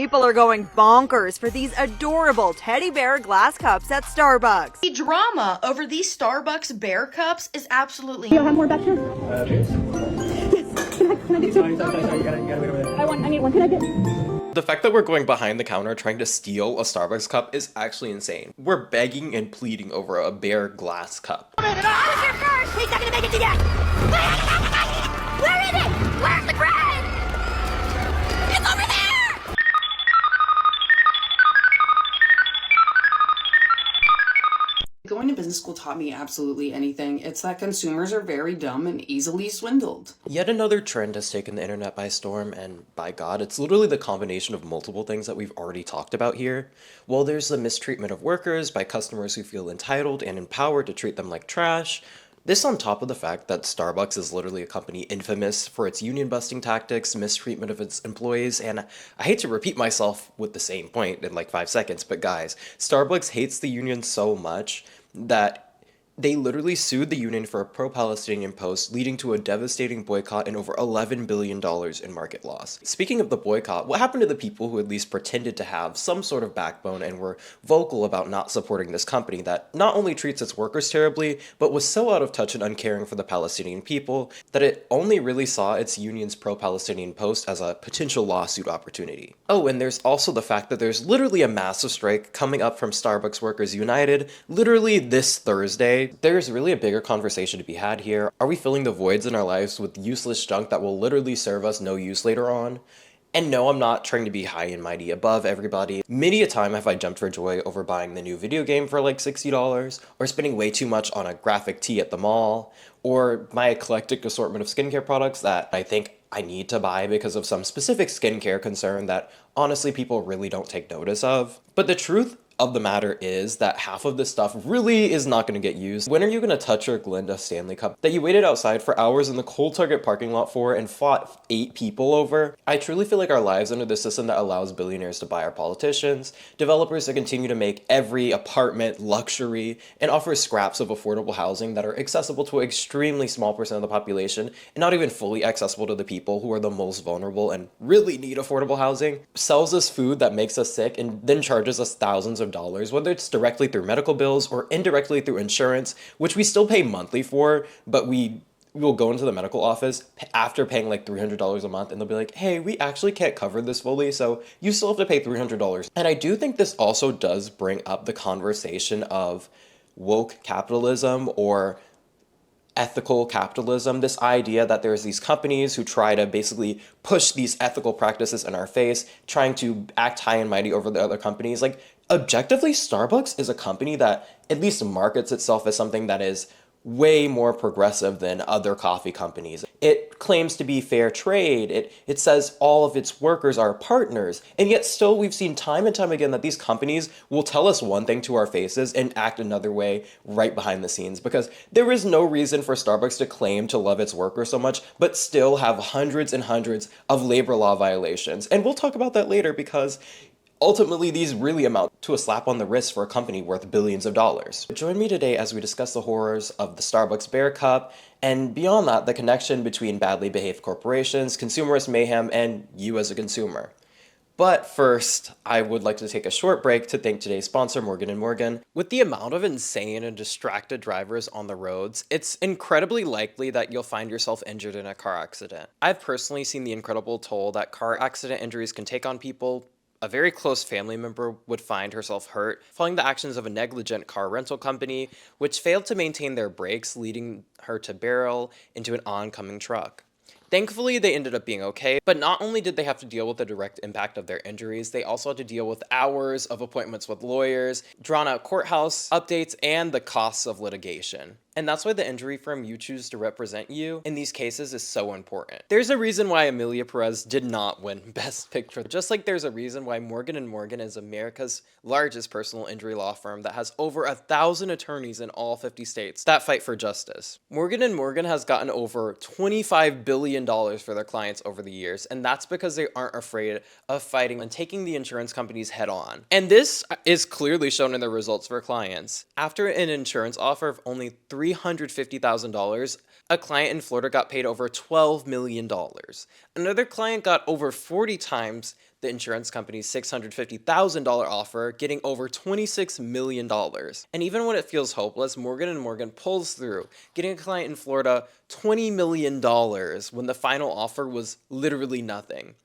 People are going bonkers for these adorable teddy bear glass cups at Starbucks. The drama over these Starbucks bear cups is absolutely... Do you have more back here? Cheers. Yes. Can I get two? Sorry, you gotta wait over there. I need one. Can I get... The fact that we're going behind the counter trying to steal a Starbucks cup is actually insane. We're begging and pleading over a bare glass cup. He's not gonna make it to yet! Where is it? Where's the bread? It's over there! Going to business school taught me absolutely anything. It's that consumers are very dumb and easily swindled. Yet another trend has taken the internet by storm, and by God, it's literally the combination of multiple things that we've already talked about here. While there's the mistreatment of workers by customers who feel entitled and empowered to treat them like trash, this on top of the fact that Starbucks is literally a company infamous for its union-busting tactics, mistreatment of its employees, and I hate to repeat myself with the same point in like 5 seconds, but guys, Starbucks hates the union so much that they literally sued the union for a pro-Palestinian post, leading to a devastating boycott and over $11 billion in market loss. Speaking of the boycott, what happened to the people who at least pretended to have some sort of backbone and were vocal about not supporting this company that not only treats its workers terribly, but was so out of touch and uncaring for the Palestinian people that it only really saw its union's pro-Palestinian post as a potential lawsuit opportunity? Oh, and there's also the fact that there's literally a massive strike coming up from Starbucks Workers United literally this Thursday. There's really a bigger conversation to be had here. Are we filling the voids in our lives with useless junk that will literally serve us no use later on? And no, I'm not trying to be high and mighty above everybody. Many a time have I jumped for joy over buying the new video game for like $60, or spending way too much on a graphic tee at the mall, or my eclectic assortment of skincare products that I think I need to buy because of some specific skincare concern that honestly people really don't take notice of. But the truth of the matter is that half of this stuff really is not going to get used. When are you going to touch your Glinda Stanley Cup that you waited outside for hours in the cold Target parking lot for and fought 8 people over? I truly feel like our lives under the system that allows billionaires to buy our politicians, developers to continue to make every apartment luxury, and offer scraps of affordable housing that are accessible to an extremely small percent of the population and not even fully accessible to the people who are the most vulnerable and really need affordable housing, sells us food that makes us sick and then charges us thousands of dollars, whether it's directly through medical bills or indirectly through insurance, which we still pay monthly for, but we will go into the medical office after paying like $300 a month and they'll be like, hey, we actually can't cover this fully, so you still have to pay $300. And I do think this also does bring up the conversation of woke capitalism or ethical capitalism, this idea that there's these companies who try to basically push these ethical practices in our face, trying to act high and mighty over the other companies. Like, objectively, Starbucks is a company that at least markets itself as something that is way more progressive than other coffee companies. It claims to be fair trade. It says all of its workers are partners. And yet still we've seen time and time again that these companies will tell us one thing to our faces and act another way right behind the scenes, because there is no reason for Starbucks to claim to love its workers so much but still have hundreds and hundreds of labor law violations. And we'll talk about that later, because ultimately, these really amount to a slap on the wrist for a company worth billions of dollars. Join me today as we discuss the horrors of the Starbucks Bear Cup, and beyond that, the connection between badly behaved corporations, consumerist mayhem, and you as a consumer. But first, I would like to take a short break to thank today's sponsor, Morgan & Morgan. With the amount of insane and distracted drivers on the roads, it's incredibly likely that you'll find yourself injured in a car accident. I've personally seen the incredible toll that car accident injuries can take on people. A very close family member would find herself hurt following the actions of a negligent car rental company, which failed to maintain their brakes, leading her to barrel into an oncoming truck. Thankfully, they ended up being okay, but not only did they have to deal with the direct impact of their injuries, they also had to deal with hours of appointments with lawyers, drawn out courthouse updates, and the costs of litigation. And that's why the injury firm you choose to represent you in these cases is so important. There's a reason why Amelia Perez did not win Best Picture, just like there's a reason why Morgan & Morgan is America's largest personal injury law firm that has over 1,000 attorneys in all 50 states that fight for justice. Morgan & Morgan has gotten over $25 billion for their clients over the years, and that's because they aren't afraid of fighting and taking the insurance companies head on. And this is clearly shown in the results for clients. After an insurance offer of only $350,000, a client in Florida got paid over $12 million. Another client got over 40 times the insurance company's $650,000 offer, getting over $26 million. And even when it feels hopeless, Morgan & Morgan pulls through, getting a client in Florida $20 million when the final offer was literally nothing.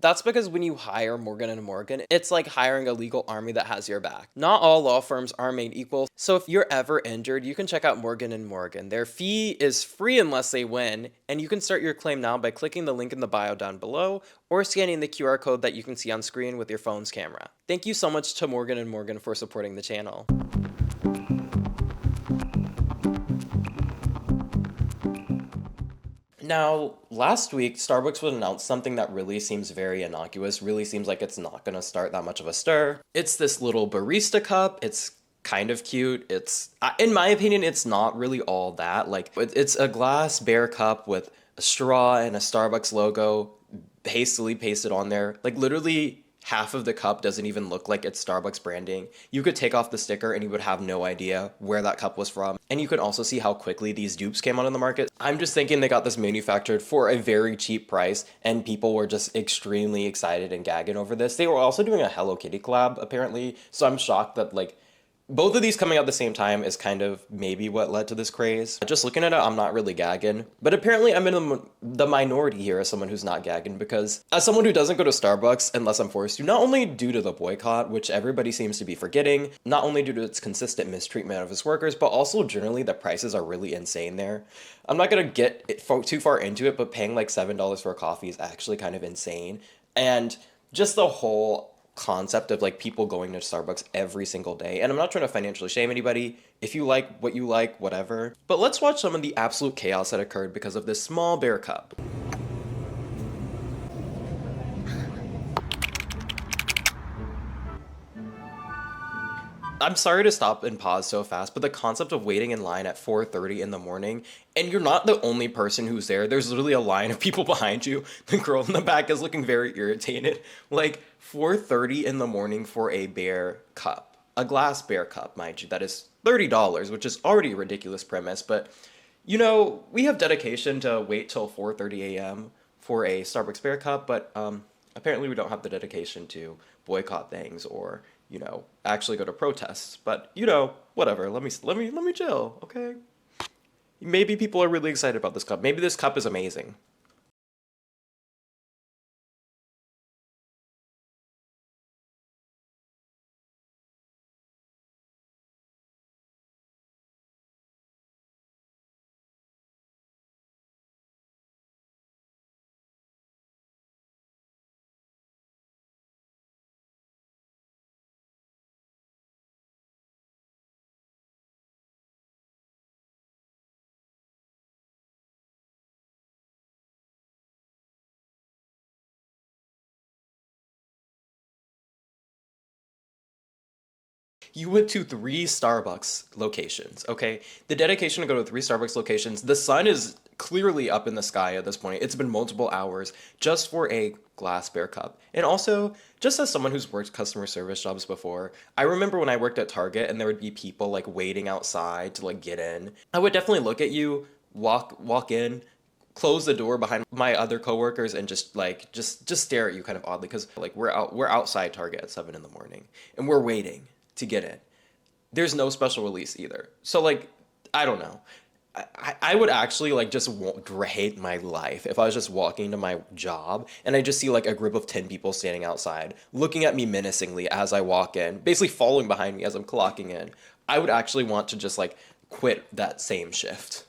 That's because when you hire Morgan & Morgan, it's like hiring a legal army that has your back. Not all law firms are made equal, so if you're ever injured, you can check out Morgan & Morgan. Their fee is free unless they win, and you can start your claim now by clicking the link in the bio down below or scanning the QR code that you can see on screen with your phone's camera. Thank you so much to Morgan & Morgan for supporting the channel. Now, last week, Starbucks would announce something that really seems very innocuous, really seems like it's not going to start that much of a stir. It's this little barista cup. It's kind of cute. It's, in my opinion, it's not really all that. Like, it's a glass bear cup with a straw and a Starbucks logo hastily pasted on there. Like, literally half of the cup doesn't even look like it's Starbucks branding. You could take off the sticker and you would have no idea where that cup was from. And you can also see how quickly these dupes came out on the market. I'm just thinking they got this manufactured for a very cheap price and people were just extremely excited and gagging over this. They were also doing a Hello Kitty collab apparently, so I'm shocked that like both of these coming out at the same time is kind of maybe what led to this craze. Just looking at it, I'm not really gagging. But apparently I'm in the minority here as someone who's not gagging, because as someone who doesn't go to Starbucks unless I'm forced to, not only due to the boycott, which everybody seems to be forgetting, not only due to its consistent mistreatment of its workers, but also generally the prices are really insane there. I'm not gonna get too far into it, but paying like $7 for a coffee is actually kind of insane. And just the whole concept of like people going to Starbucks every single day. And I'm not trying to financially shame anybody. If you like what you like, whatever. But let's watch some of the absolute chaos that occurred because of this small bear cup. I'm sorry to stop and pause so fast, but the concept of waiting in line at 4:30 in the morning, and you're not the only person who's there. There's literally a line of people behind you. The girl in the back is looking very irritated. Like 4:30 in the morning for a bear cup, a glass bear cup, mind you, that is $30, which is already a ridiculous premise. But you know, we have dedication to wait till 4:30 a.m. for a Starbucks bear cup, but apparently we don't have the dedication to boycott things or, you know, actually go to protests. But, you know, whatever. Let me chill, okay? Maybe people are really excited about this cup. Maybe this cup is amazing. You went to 3 Starbucks locations, okay? The dedication to go to 3 Starbucks locations, the sun is clearly up in the sky at this point. It's been multiple hours just for a glass bear cup. And also, just as someone who's worked customer service jobs before, I remember when I worked at Target and there would be people like waiting outside to like get in. I would definitely look at you, walk in, close the door behind my other coworkers and just stare at you kind of oddly, because like we're outside Target at 7 in the morning and we're waiting to get in. There's no special release either. So like, I don't know. I would actually like just hate my life if I was just walking to my job and I just see like a group of 10 people standing outside looking at me menacingly as I walk in, basically following behind me as I'm clocking in. I would actually want to just like quit that same shift.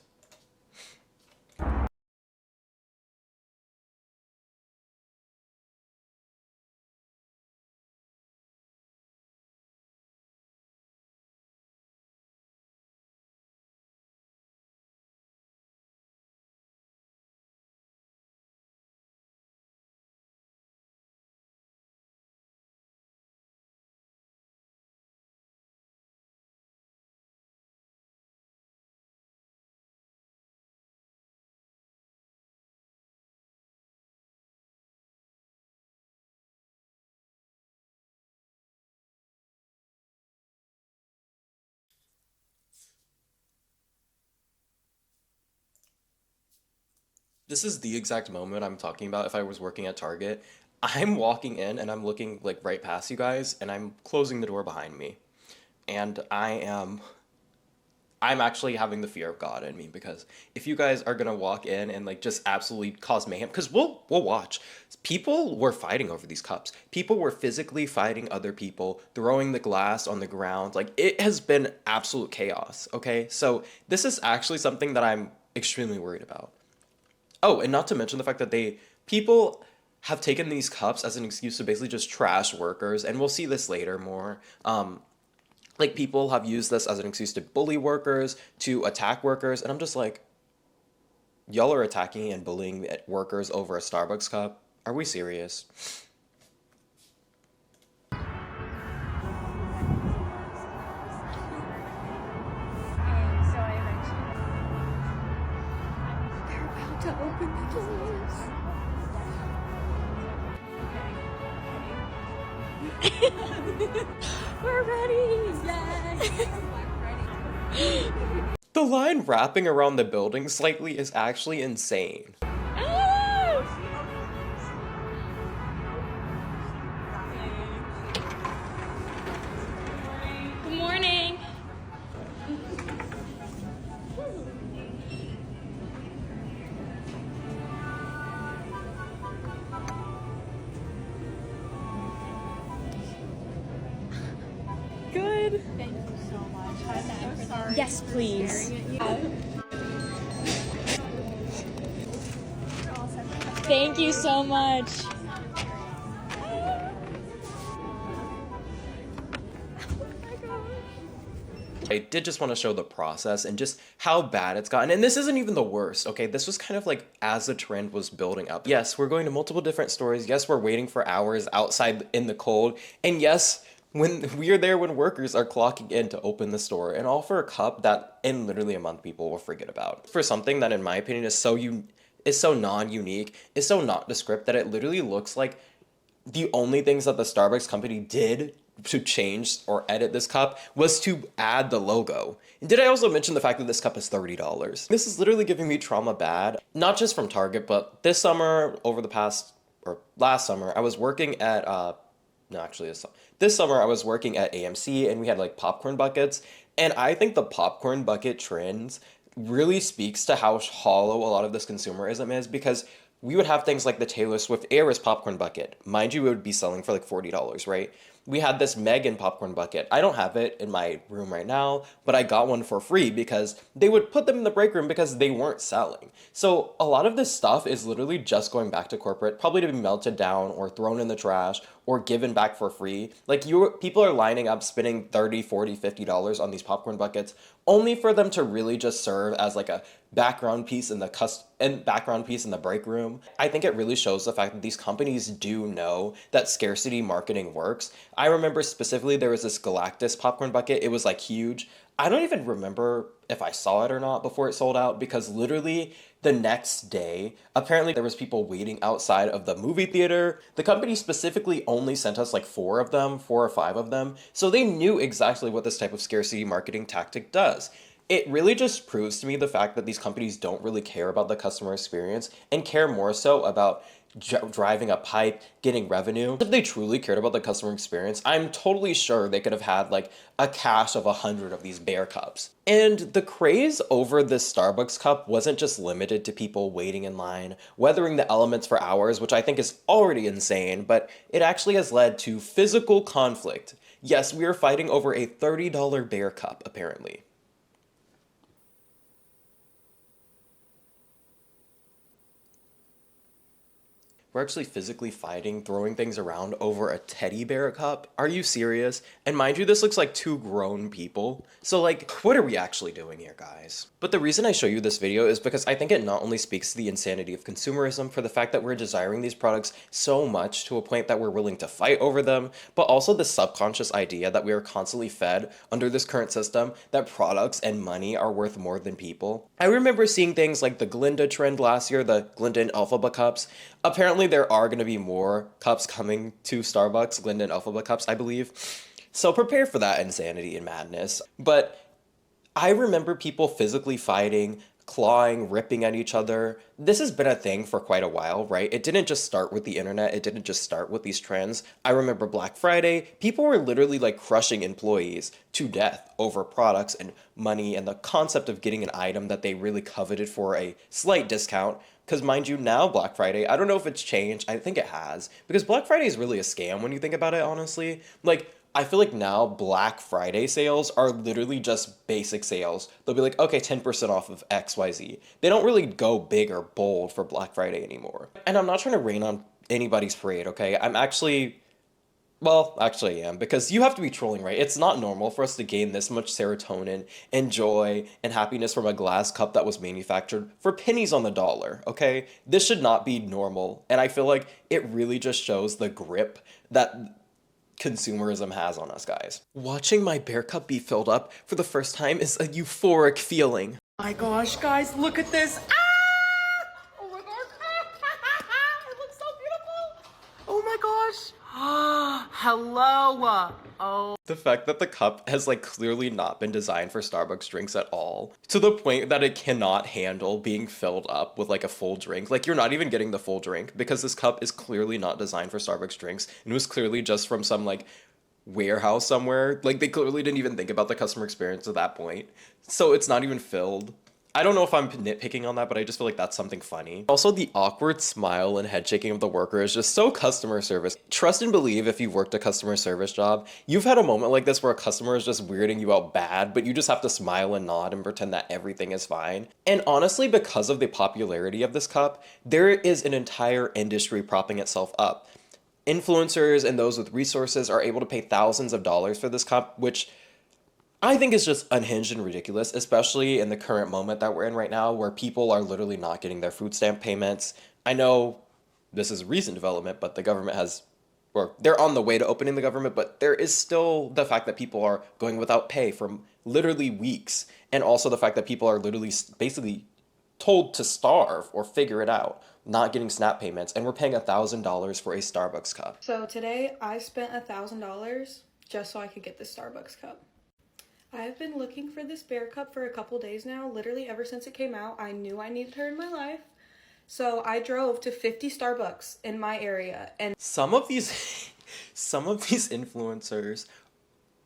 This is the exact moment I'm talking about if I was working at Target. I'm walking in and I'm looking like right past you guys and I'm closing the door behind me. And I'm actually having the fear of God in me, because if you guys are gonna walk in and like just absolutely cause mayhem, because we'll watch. People were fighting over these cups. People were physically fighting other people, throwing the glass on the ground. Like, it has been absolute chaos, okay? So this is actually something that I'm extremely worried about. Oh, and not to mention the fact that people have taken these cups as an excuse to basically just trash workers, and we'll see this later more. Like, people have used this as an excuse to bully workers, to attack workers, and I'm just like, y'all are attacking and bullying workers over a Starbucks cup? Are we serious? We're ready! Yay! The line wrapping around the building slightly is actually insane. Good morning. Good. Thank you so much. I'm so sorry. Yes, please. Thank you so much. I did just want to show the process and just how bad it's gotten. And this isn't even the worst, okay? This was kind of like as the trend was building up. Yes, we're going to multiple different stores. Yes, we're waiting for hours outside in the cold. And yes, when we are there when workers are clocking in to open the store, and all for a cup that in literally a month people will forget about. For something that in my opinion is so non-unique, is so nondescript, that it literally looks like the only things that the Starbucks company did to change or edit this cup was to add the logo. And did I also mention the fact that this cup is $30? This is literally giving me trauma bad, not just from Target, but this summer, last summer, I was working at, this summer I was working at AMC, and we had like popcorn buckets. And I think the popcorn bucket trends really speaks to how hollow a lot of this consumerism is, because we would have things like the Taylor Swift Eras popcorn bucket. Mind you, it would be selling for like $40, right? We had this Megan popcorn bucket. I don't have it in my room right now, but I got one for free because they would put them in the break room because they weren't selling. So a lot of this stuff is literally just going back to corporate, probably to be melted down or thrown in the trash or given back for free. Like, people are lining up spending $30, $40, $50 on these popcorn buckets only for them to really just serve as like a background piece in the break room. I think it really shows the fact that these companies do know that scarcity marketing works. I remember specifically there was this Galactus popcorn bucket. It was like huge. I don't even remember if I saw it or not before it sold out, because literally the next day, apparently there was people waiting outside of the movie theater. The company specifically only sent us like 4 or 5 of them. So they knew exactly what this type of scarcity marketing tactic does. It really just proves to me the fact that these companies don't really care about the customer experience and care more so about driving a pipe, getting revenue. If they truly cared about the customer experience, I'm totally sure they could have had like a cache of 100 of these bear cups. And the craze over this Starbucks cup wasn't just limited to people waiting in line, weathering the elements for hours, which I think is already insane, but it actually has led to physical conflict. Yes, we are fighting over a $30 bear cup, apparently. We're actually physically fighting, throwing things around over a teddy bear cup? Are you serious? And mind you, this looks like 2 grown people. So like, what are we actually doing here, guys? But the reason I show you this video is because I think it not only speaks to the insanity of consumerism for the fact that we're desiring these products so much to a point that we're willing to fight over them, but also the subconscious idea that we are constantly fed under this current system that products and money are worth more than people. I remember seeing things like the Glinda trend last year, the Glinda and Elphaba cups. Apparently there are going to be more cups coming to Starbucks, Glinda and Elphaba cups, I believe. So prepare for that insanity and madness. But I remember people physically fighting clawing, ripping at each other. This has been a thing for quite a while, right? It didn't just start with the internet. It didn't just start with these trends. I remember Black Friday, people were literally like crushing employees to death over products and money and the concept of getting an item that they really coveted for a slight discount. Because mind you, now Black Friday, I don't know if it's changed. I think it has. Because Black Friday is really a scam when you think about it, honestly. Like, I feel like now Black Friday sales are literally just basic sales. They'll be like, okay, 10% off of XYZ. They don't really go big or bold for Black Friday anymore. And I'm not trying to rain on anybody's parade, okay? Actually I am, because you have to be trolling, right? It's not normal for us to gain this much serotonin and joy and happiness from a glass cup that was manufactured for pennies on the dollar, okay? This should not be normal. And I feel like it really just shows the grip that consumerism has on us, guys. Watching my bear cup be filled up for the first time is a euphoric feeling. My gosh, guys, look at this. Ah! Oh my gosh. It looks so beautiful. Oh my gosh. Hello. Oh. The fact that the cup has like clearly not been designed for Starbucks drinks at all, to the point that it cannot handle being filled up with like a full drink. Like, you're not even getting the full drink because this cup is clearly not designed for Starbucks drinks, and it was clearly just from some like warehouse somewhere. Like, they clearly didn't even think about the customer experience at that point. So it's not even filled. I don't know if I'm nitpicking on that, but I just feel like that's something funny. Also, the awkward smile and head shaking of the worker is just so customer service. Trust and believe, if you've worked a customer service job, you've had a moment like this where a customer is just weirding you out bad, but you just have to smile and nod and pretend that everything is fine. And honestly, because of the popularity of this cup, there is an entire industry propping itself up. Influencers and those with resources are able to pay thousands of dollars for this cup, which I think it's just unhinged and ridiculous, especially in the current moment that we're in right now, where people are literally not getting their food stamp payments. I know this is a recent development, but the government has, or they're on the way to opening the government, but there is still the fact that people are going without pay for literally weeks. And also the fact that people are literally basically told to starve or figure it out, not getting SNAP payments, and we're paying $1,000 for a Starbucks cup. So today I spent $1,000 just so I could get this Starbucks cup. I've been looking for this bear cup for a couple days now. Literally ever since it came out, I knew I needed her in my life. So I drove to 50 Starbucks in my area, and some of these influencers,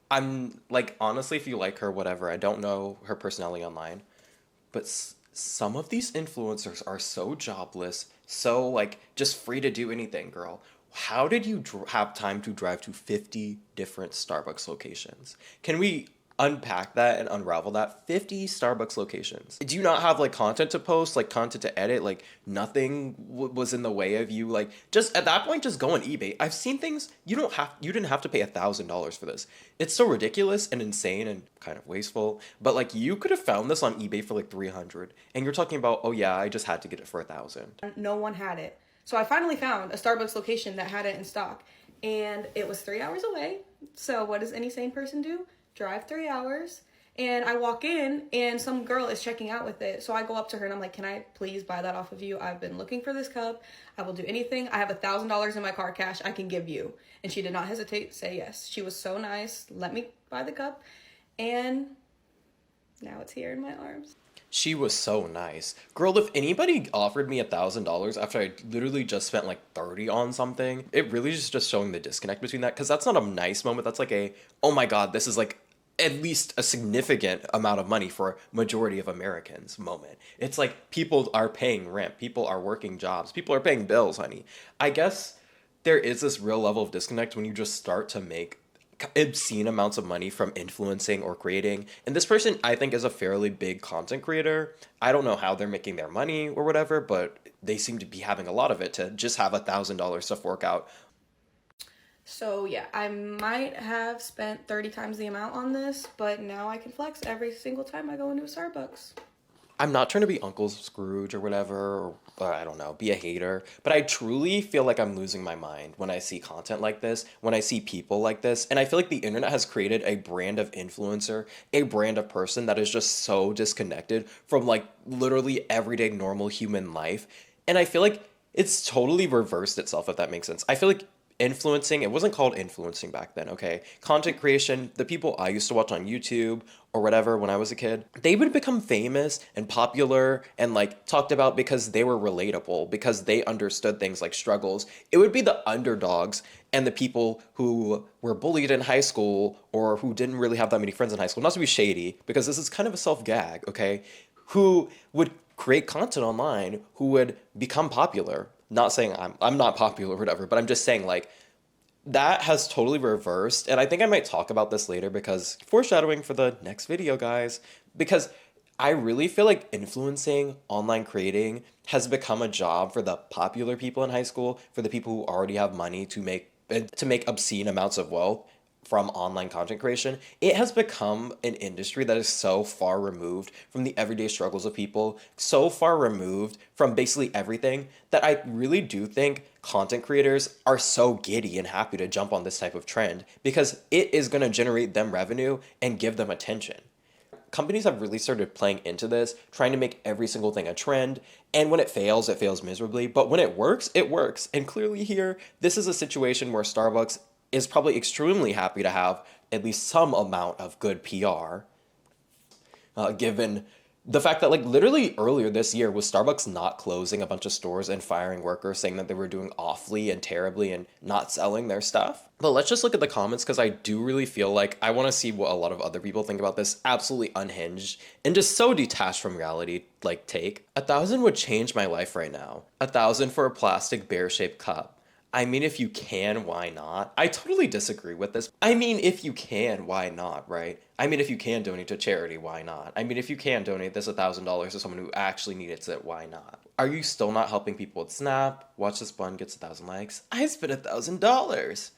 I'm like, honestly, if you like her, whatever, I don't know her personality online, but some of these influencers are so jobless, so like just free to do anything, girl. How did you have time to drive to 50 different Starbucks locations? Can we unpack that and unravel that? 50 Starbucks locations. Do you not have like content to post, like content to edit? Like nothing was in the way of you? Like, just at that point, just go on eBay. I've seen things you didn't have to pay $1,000 for this. It's so ridiculous and insane and kind of wasteful. But like, you could have found this on eBay for like 300, and you're talking about, oh yeah, I just had to get it for 1,000. no one had it. So I finally found a Starbucks location that had it in stock, and it was 3 hours away. So what does any sane person do? Drive 3 hours, and I walk in and some girl is checking out with it. So I go up to her and I'm like, can I please buy that off of you? I've been looking for this cup. I will do anything. I have $1,000 in my car cash I can give you. And she did not hesitate to say yes. She was so nice. Let me buy the cup, and now it's here in my arms. She was so nice. Girl, if anybody offered me $1,000 after I literally just spent like 30 on something, it really is just showing the disconnect between that, because that's not a nice moment. That's like a, oh my god, this is like at least a significant amount of money for a majority of Americans moment. It's like people are paying rent, people are working jobs, people are paying bills, honey. I guess there is this real level of disconnect when you just start to make obscene amounts of money from influencing or creating. And this person, I think, is a fairly big content creator. I don't know how they're making their money or whatever, but they seem to be having a lot of it to just have $1,000 to fork out. So yeah, I might have spent 30 times the amount on this, but now I can flex every single time I go into a Starbucks. I'm not trying to be Uncle Scrooge or whatever, or I don't know, be a hater, but I truly feel like I'm losing my mind when I see content like this, when I see people like this, and I feel like the internet has created a brand of influencer, a brand of person that is just so disconnected from like literally everyday normal human life, and I feel like it's totally reversed itself, if that makes sense. I feel like influencing, it wasn't called influencing back then, okay? Content creation, the people I used to watch on YouTube or whatever when I was a kid, they would become famous and popular and like talked about because they were relatable, because they understood things like struggles. It would be the underdogs and the people who were bullied in high school or who didn't really have that many friends in high school, not to be shady, because this is kind of a self-gag, okay? Who would create content online, who would become popular. Not saying I'm not popular or whatever, but I'm just saying like that has totally reversed. And I think I might talk about this later because foreshadowing for the next video, guys, because I really feel like influencing, online creating has become a job for the popular people in high school, for the people who already have money to make obscene amounts of wealth from online content creation. It has become an industry that is so far removed from the everyday struggles of people, so far removed from basically everything, that I really do think content creators are so giddy and happy to jump on this type of trend because it is going to generate them revenue and give them attention. Companies have really started playing into this, trying to make every single thing a trend, and when it fails miserably, but when it works, it works. And clearly here, this is a situation where Starbucks is probably extremely happy to have at least some amount of good PR, given the fact that like literally earlier this year was Starbucks not closing a bunch of stores and firing workers, saying that they were doing awfully and terribly and not selling their stuff. But let's just look at the comments because I do really feel like I want to see what a lot of other people think about this absolutely unhinged and just so detached from reality like take. 1,000 would change my life right now. 1,000 for a plastic bear-shaped cup. I mean, if you can, why not? I totally disagree with this. I mean, if you can, why not, right? I mean, if you can donate to charity, why not? I mean, if you can donate this $1,000 to someone who actually needs it, why not? Are you still not helping people with Snap? Watch this bun gets 1,000 likes. I spent $1,000.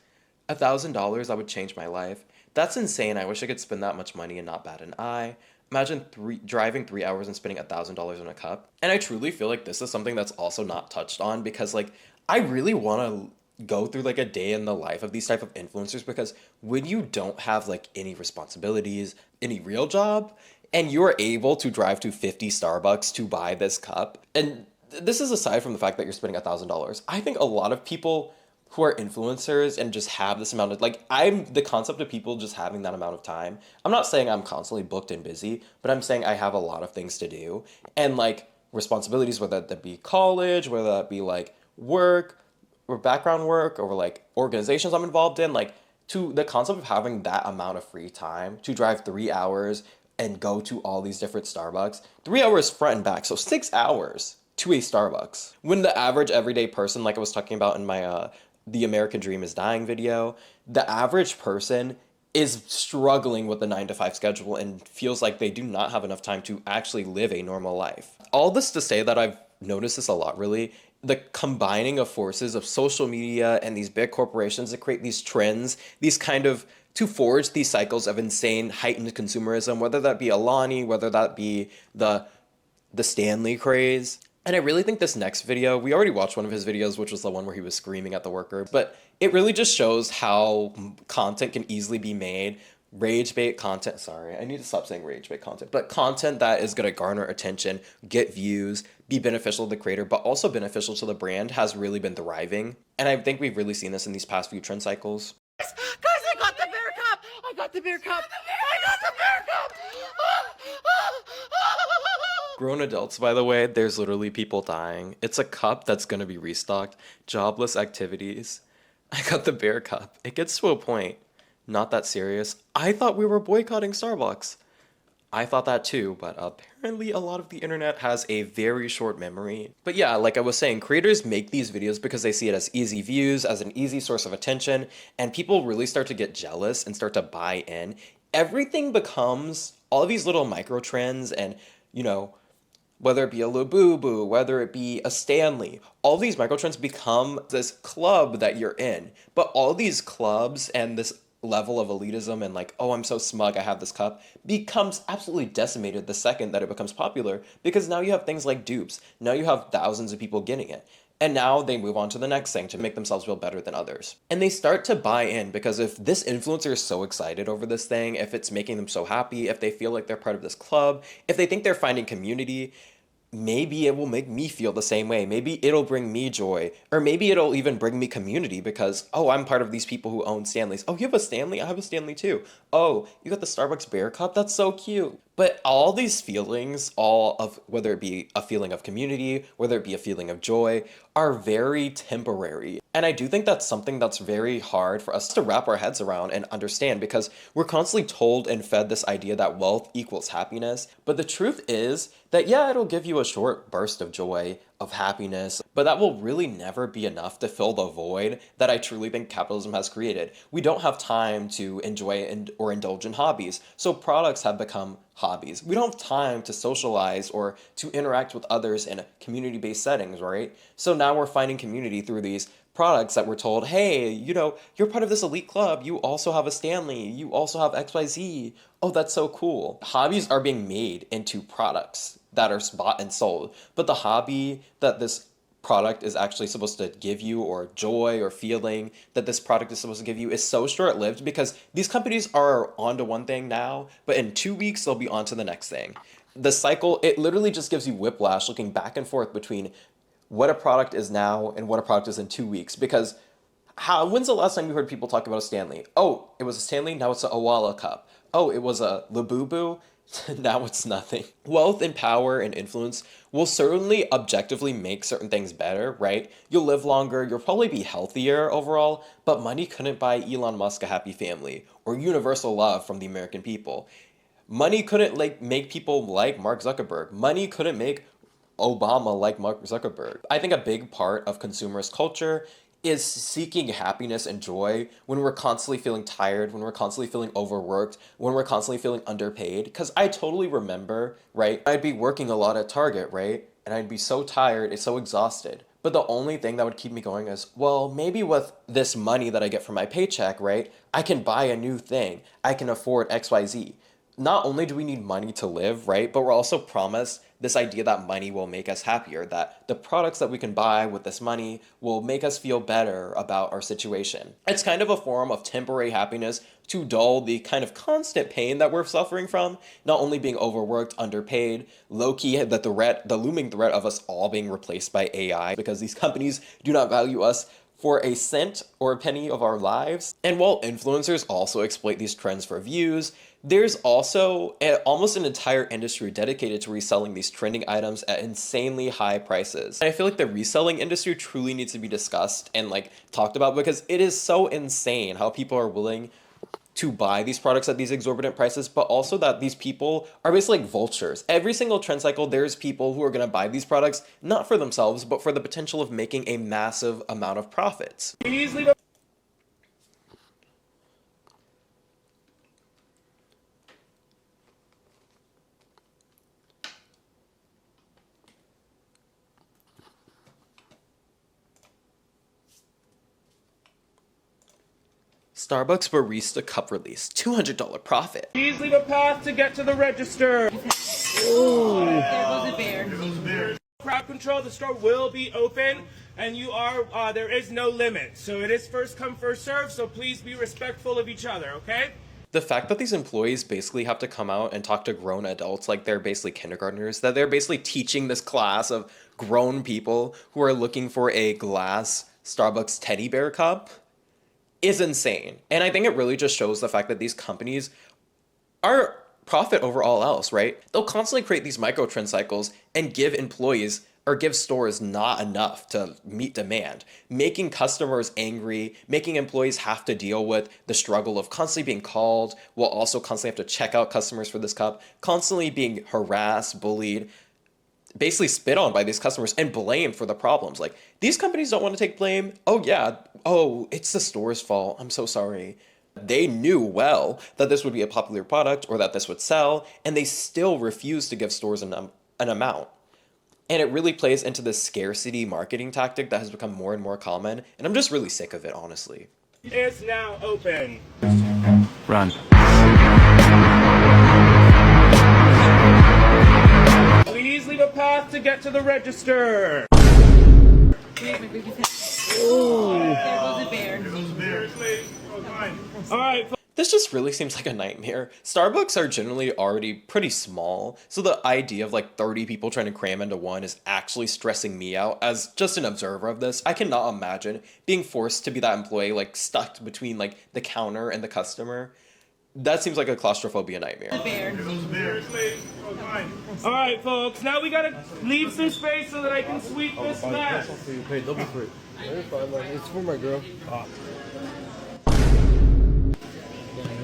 $1,000, that would change my life. That's insane. I wish I could spend that much money and not bat an eye. Imagine driving 3 hours and spending $1,000 on a cup. And I truly feel like this is something that's also not touched on because like, I really want to go through like a day in the life of these type of influencers because when you don't have like any responsibilities, any real job, and you're able to drive to 50 Starbucks to buy this cup, and this is aside from the fact that you're spending $1,000, I think a lot of people who are influencers and just have this amount of like, the concept of people just having that amount of time. I'm not saying I'm constantly booked and busy, but I'm saying I have a lot of things to do and like responsibilities, whether that be college, whether that be like work or background work or like organizations I'm involved in, like to the concept of having that amount of free time to drive 3 hours and go to all these different Starbucks, 3 hours front and back, so 6 hours to a Starbucks. When the average everyday person, like I was talking about in my The American Dream is Dying video, the average person is struggling with the 9-to-5 schedule and feels like they do not have enough time to actually live a normal life. All this to say that I've noticed this a lot really, the combining of forces of social media and these big corporations to create these trends, these kind of, to forge these cycles of insane heightened consumerism, whether that be Alani, whether that be the Stanley craze. And I really think this next video, we already watched one of his videos, which was the one where he was screaming at the worker, but it really just shows how content can easily be made. Rage bait content, sorry, I need to stop saying rage bait content, but content that is going to garner attention, get views, be beneficial to the creator, but also beneficial to the brand has really been thriving. And I think we've really seen this in these past few trend cycles. Guys, I got the bear cup! I got the bear cup! I got the bear cup! Grown adults, by the way, there's literally people dying. It's a cup that's going to be restocked. Jobless activities. I got the bear cup. It gets to a point. Not that serious. I thought we were boycotting Starbucks. I thought that too, but apparently a lot of the internet has a very short memory. But yeah, like I was saying, creators make these videos because they see it as easy views, as an easy source of attention, and people really start to get jealous and start to buy in. Everything becomes all of these little micro trends and, you know, whether it be a Labubu, whether it be a Stanley, all these micro trends become this club that you're in. But all these clubs and this level of elitism and like, oh, I'm so smug, I have this cup, becomes absolutely decimated the second that it becomes popular because now you have things like dupes. Now you have thousands of people getting it. And now they move on to the next thing to make themselves feel better than others. And they start to buy in because if this influencer is so excited over this thing, if it's making them so happy, if they feel like they're part of this club, if they think they're finding community, maybe it will make me feel the same way. Maybe it'll bring me joy. Or maybe it'll even bring me community because, oh, I'm part of these people who own Stanleys. Oh, you have a Stanley? I have a Stanley too. Oh, you got the Starbucks Bear Cup? That's so cute. But all these feelings, all of whether it be a feeling of community, whether it be a feeling of joy, are very temporary. And I do think that's something that's very hard for us to wrap our heads around and understand because we're constantly told and fed this idea that wealth equals happiness. But the truth is that, yeah, it'll give you a short burst of joy, of happiness, but that will really never be enough to fill the void that I truly think capitalism has created. We don't have time to enjoy or indulge in hobbies, so products have become hobbies. We don't have time to socialize or to interact with others in community-based settings, right? So now we're finding community through these products that we're told, hey, you know, you're part of this elite club, you also have a Stanley, you also have XYZ. Oh, that's so cool. Hobbies are being made into products that are bought and sold, but the hobby that this product is actually supposed to give you, or joy or feeling that this product is supposed to give you, is so short-lived because these companies are onto one thing now, but in 2 weeks they'll be on to the next thing. The cycle, it literally just gives you whiplash looking back and forth between what a product is now and what a product is in 2 weeks, because when's the last time you heard people talk about a Stanley? Oh, it was a Stanley, now it's a Owala cup. Oh, it was a Labubu, now it's nothing. Wealth and power and influence will certainly objectively make certain things better, right? You'll live longer, you'll probably be healthier overall, but money couldn't buy Elon Musk a happy family or universal love from the American people. Money couldn't make people like Mark Zuckerberg. Money couldn't make Obama like Mark Zuckerberg. I think a big part of consumerist culture is seeking happiness and joy when we're constantly feeling tired, when we're constantly feeling overworked, when we're constantly feeling underpaid. Because I totally remember, right, I'd be working a lot at Target, right, and I'd be so tired, it's so exhausted. But the only thing that would keep me going is, well, maybe with this money that I get from my paycheck, right, I can buy a new thing. I can afford XYZ. Not only do we need money to live, right, but we're also promised this idea that money will make us happier, that the products that we can buy with this money will make us feel better about our situation. It's kind of a form of temporary happiness to dull the kind of constant pain that we're suffering from, not only being overworked, underpaid, low-key, the looming threat of us all being replaced by AI because these companies do not value us for a cent or a penny of our lives. And while influencers also exploit these trends for views, there's also almost an entire industry dedicated to reselling these trending items at insanely high prices. And I feel like the reselling industry truly needs to be discussed and talked about because it is so insane how people are willing to buy these products at these exorbitant prices, but also that these people are basically like vultures. Every single trend cycle, there's people who are gonna buy these products, not for themselves, but for the potential of making a massive amount of profits. Starbucks barista cup release, $200 profit. Please leave a path to get to the register. There goes a bear. Crowd control, the store will be open, and there is no limit. So it is first come, first serve, so please be respectful of each other, okay? The fact that these employees basically have to come out and talk to grown adults like they're basically kindergartners, that they're basically teaching this class of grown people who are looking for a glass Starbucks teddy bear cup, is insane. And I think it really just shows the fact that these companies are profit over all else, right? They'll constantly create these micro trend cycles and give employees or give stores not enough to meet demand, making customers angry, making employees have to deal with the struggle of constantly being called, while also constantly have to check out customers for this cup, constantly being harassed, bullied, basically spit on by these customers and blamed for the problems. Like, these companies don't want to take blame. Oh yeah, oh, it's the store's fault. I'm so sorry. They knew well that this would be a popular product or that this would sell, and they still refuse to give stores an amount. And it really plays into this scarcity marketing tactic that has become more and more common, and I'm just really sick of it, honestly. It's now open. Run. Please leave a path to get to the register. There goes a bear. All right. This just really seems like a nightmare. Starbucks are generally already pretty small, so the idea of like 30 people trying to cram into one is actually stressing me out as just an observer of this. I cannot imagine being forced to be that employee, like stuck between like the counter and the customer. That seems like a claustrophobia nightmare. All right, folks, now we gotta leave some space so that I can sweep this mess. You paid double for it. It's for my girl.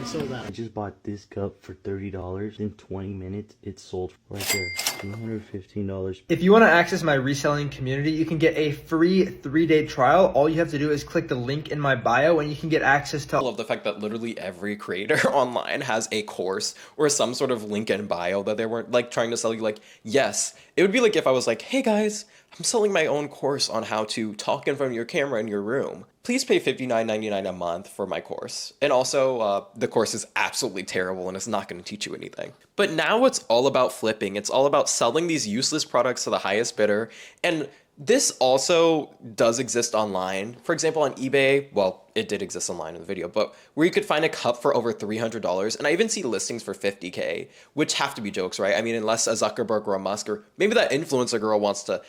I just bought this cup for $30. In 20 minutes, it's sold right there. $115. If you want to access my reselling community, you can get a free 3-day trial. All you have to do is click the link in my bio and you can get access to... I love the fact that literally every creator online has a course or some sort of link in bio that they weren't like trying to sell you. Like, yes, it would be like if I was like, hey guys, I'm selling my own course on how to talk in front of your camera in your room. Please pay $59.99 a month for my course. And also, the course is absolutely terrible and it's not going to teach you anything. But now it's all about flipping. It's all about selling these useless products to the highest bidder. And this also does exist online. For example, on eBay, well, it did exist online in the video, but where you could find a cup for over $300. And I even see listings for $50K, which have to be jokes, right? I mean, unless a Zuckerberg or a Musk or maybe that influencer girl wants to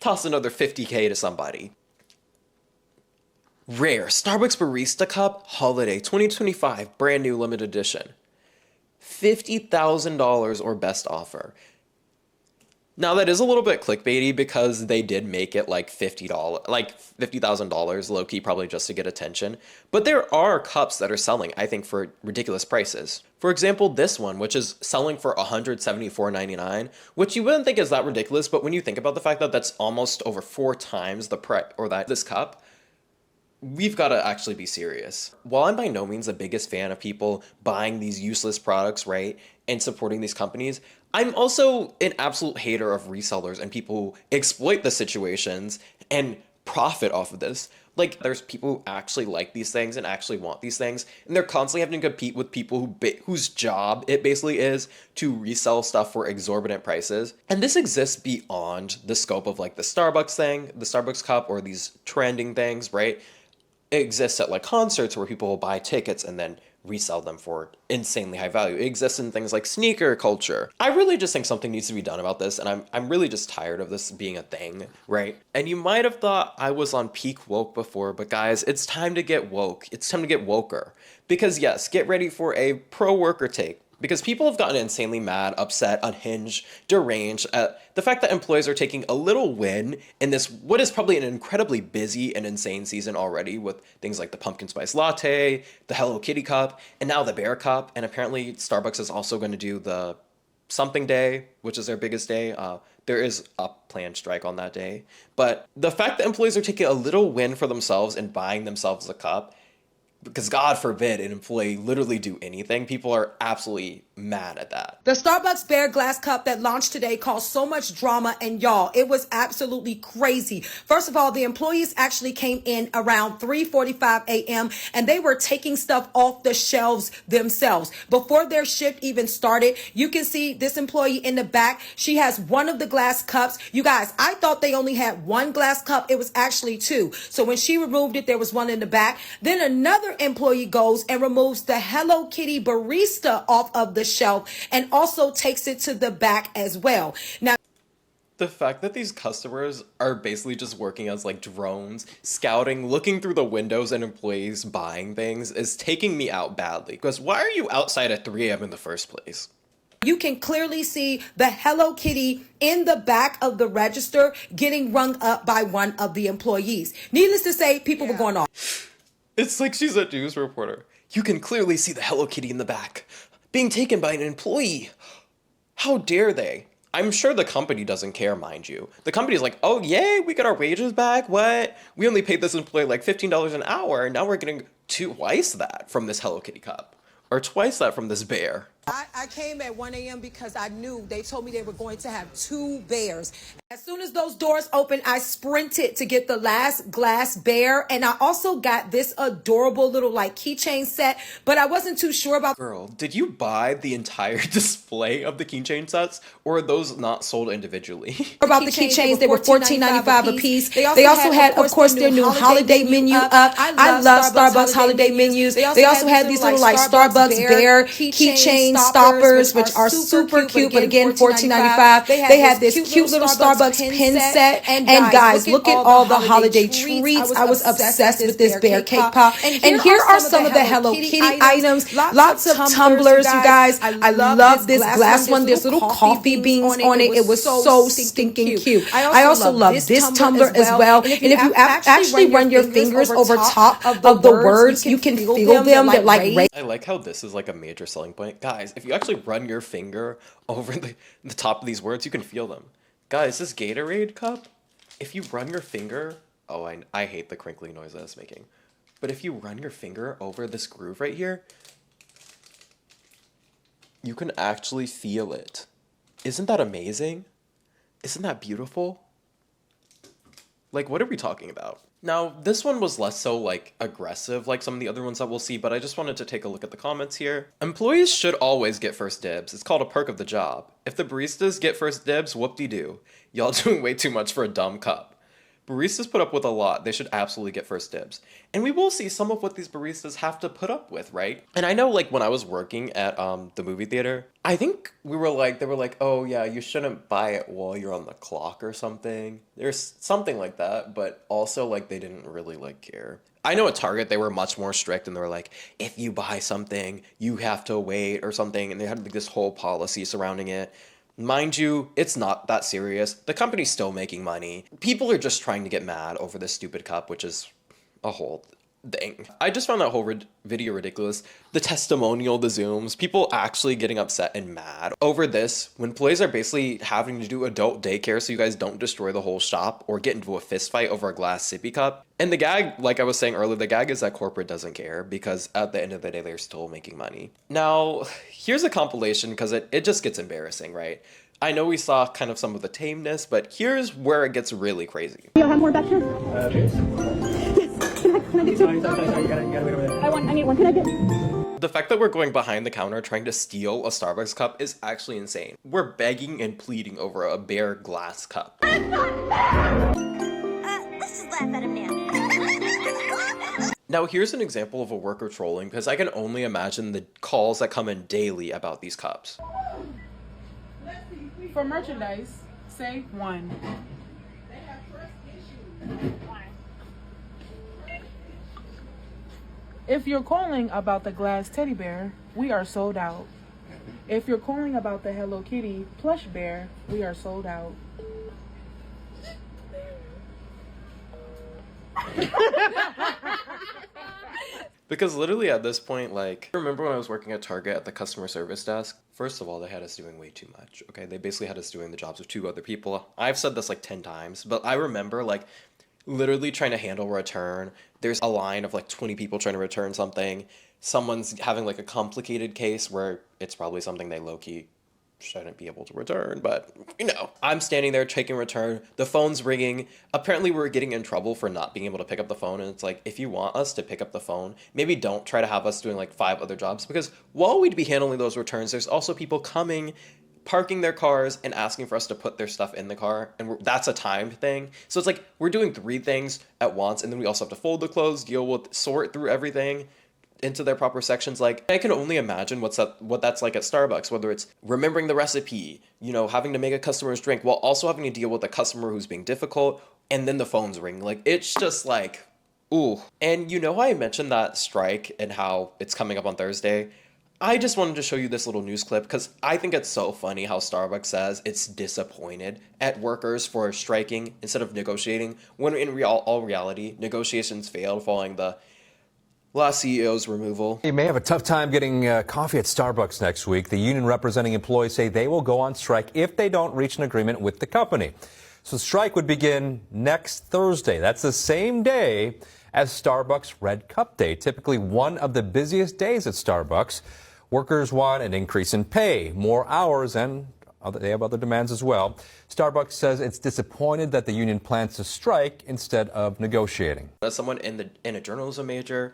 toss another $50K to somebody. Rare Starbucks Barista Cup Holiday 2025 brand new limited edition. $50,000 or best offer. Now that is a little bit clickbaity because they did make it like $50,000 low-key probably just to get attention. But there are cups that are selling, I think, for ridiculous prices. For example, this one, which is selling for $174.99, which you wouldn't think is that ridiculous, but when you think about the fact that that's almost over 4 times the price, or that this cup, we've got to actually be serious. While I'm by no means the biggest fan of people buying these useless products, right, and supporting these companies, I'm also an absolute hater of resellers and people who exploit the situations and profit off of this. Like, there's people who actually like these things and actually want these things, and they're constantly having to compete with people whose job it basically is to resell stuff for exorbitant prices. And this exists beyond the scope of like the Starbucks thing, the Starbucks cup, or these trending things, right? It exists at like concerts where people will buy tickets and then resell them for insanely high value. It exists in things like sneaker culture. I really just think something needs to be done about this, and I'm really just tired of this being a thing, right? And you might have thought I was on peak woke before, but guys, it's time to get woke. It's time to get woker. Because yes, get ready for a pro-worker take. Because people have gotten insanely mad, upset, unhinged, deranged at the fact that employees are taking a little win in this, what is probably an incredibly busy and insane season already, with things like the pumpkin spice latte, the Hello Kitty cup, and now the bear cup. And apparently Starbucks is also going to do the something day, which is their biggest day. There is a planned strike on that day. But the fact that employees are taking a little win for themselves and buying themselves a cup, because God forbid an employee literally do anything, people are absolutely mad at that. The Starbucks Bear Glass Cup that launched today caused so much drama, and y'all, it was absolutely crazy. First of all, the employees actually came in around 3:45 a.m. and they were taking stuff off the shelves themselves. Before their shift even started, you can see this employee in the back. She has one of the glass cups. You guys, I thought they only had one glass cup. It was actually 2. So when she removed it, there was one in the back. Then another employee goes and removes the Hello Kitty barista off of the shelf and also takes it to the back as well. Now, the fact that these customers are basically just working as like drones, scouting, looking through the windows and employees buying things is taking me out badly. Because why are you outside at 3 a.m. in the first place? you can clearly see the Hello Kitty in the back of the register getting rung up by one of the employees. Needless to say, people were going off. It's like she's a news reporter. You can clearly see the Hello Kitty in the back, being taken by an employee. How dare they? I'm sure the company doesn't care, mind you. The company's like, oh yay, we got our wages back, what? We only paid this employee like $15 an hour, and now we're getting twice that from this Hello Kitty cup. Or twice that from this bear. I came at 1 a.m. because I knew they told me they were going to have 2 bears. As soon as those doors opened, I sprinted to get the last glass bear. And I also got this adorable little like keychain set, but I wasn't too sure about. Girl, did you buy the entire display of the keychain sets, or are those not sold individually? About the keychains, they were $14.95 a piece. They also had, of course, their new holiday menu up. I love Starbucks holiday menus. They also had these little like Starbucks bear keychain stoppers, which are super cute, but again, $14.95. They had this cute little Starbucks pin set. And guys, look at all the holiday treats. I was obsessed with this bear cake pop. And here are some of the Hello Kitty items. Lots of tumblers, you guys. I love this glass one. There's little coffee beans on it. It was so stinking cute. I also love this tumbler as well. And if you actually run your fingers over top of the words, you can feel them. They're like I like how this is like a major selling point. Guys, if you actually run your finger over the top of these words, you can feel them. Guys, this Gatorade cup, if you run your finger, oh, I hate the crinkling noise that it's making. But if you run your finger over this groove right here, you can actually feel it. Isn't that amazing? Isn't that beautiful? Like, what are we talking about? Now, this one was less so, like, aggressive like some of the other ones that we'll see, but I just wanted to take a look at the comments here. Employees should always get first dibs. It's called a perk of the job. If the baristas get first dibs, whoop-de-doo. Y'all doing way too much for a dumb cup. Baristas put up with a lot. They should absolutely get first dibs. And we will see some of what these baristas have to put up with, right? And I know, like, when I was working at the movie theater, I think they were like, oh yeah, you shouldn't buy it while you're on the clock or something. There's something like that, but also, like, they didn't really, like, care. I know at Target, they were much more strict, and they were like, if you buy something, you have to wait or something, and they had, like, this whole policy surrounding it. Mind you, it's not that serious. The company's still making money. People are just trying to get mad over this stupid cup, which is a whole thing. I just found that whole video ridiculous. The testimonial, the Zooms, people actually getting upset and mad over this when employees are basically having to do adult daycare so you guys don't destroy the whole shop or get into a fist fight over a glass sippy cup. And the gag, like I was saying earlier, the gag is that corporate doesn't care because at the end of the day, they're still making money. Now, here's a compilation because it just gets embarrassing, right? I know we saw kind of some of the tameness, but here's where it gets really crazy. You'll have more back here? Yes. Can I get two? I need one. Can I get? The fact that we're going behind the counter trying to steal a Starbucks cup is actually insane. We're begging and pleading over a bare glass cup. Let's just laugh at him now. Now here's an example of a worker trolling because I can only imagine the calls that come in daily about these cups. For merchandise, say 1. If you're calling about the glass teddy bear, we are sold out. If you're calling about the Hello Kitty plush bear, we are sold out. Because literally at this point, like, I remember when I was working at Target at the customer service desk, first of all, they had us doing way too much, okay? They basically had us doing the jobs of 2 other people. I've said this like 10 times, but I remember like literally trying to handle a return. There's a line of like 20 people trying to return something. Someone's having like a complicated case where it's probably something they low-key shouldn't be able to return, but you know, I'm standing there taking return, the phone's ringing. Apparently we're getting in trouble for not being able to pick up the phone, and it's like, if you want us to pick up the phone, maybe don't try to have us doing like 5 other jobs, because while we'd be handling those returns, there's also people coming, parking their cars and asking for us to put their stuff in the car, and that's a timed thing. So it's like we're doing 3 things at once, and then we also have to fold the clothes, deal with, sort through everything into their proper sections. Like, I can only imagine what that's like at Starbucks, whether it's remembering the recipe, you know, having to make a customer's drink while also having to deal with a customer who's being difficult, and then the phones ring. Like, it's just like, ooh. And you know how I mentioned that strike and how it's coming up on Thursday? I just wanted to show you this little news clip because I think it's so funny how Starbucks says it's disappointed at workers for striking instead of negotiating, when in all reality, negotiations failed following the last CEO's removal. You may have a tough time getting coffee at Starbucks next week. The union representing employees say they will go on strike if they don't reach an agreement with the company. So the strike would begin next Thursday. That's the same day as Starbucks Red Cup Day, typically one of the busiest days at Starbucks. Workers want an increase in pay, more hours, and they have other demands as well. Starbucks says it's disappointed that the union plans to strike instead of negotiating. As someone in a journalism major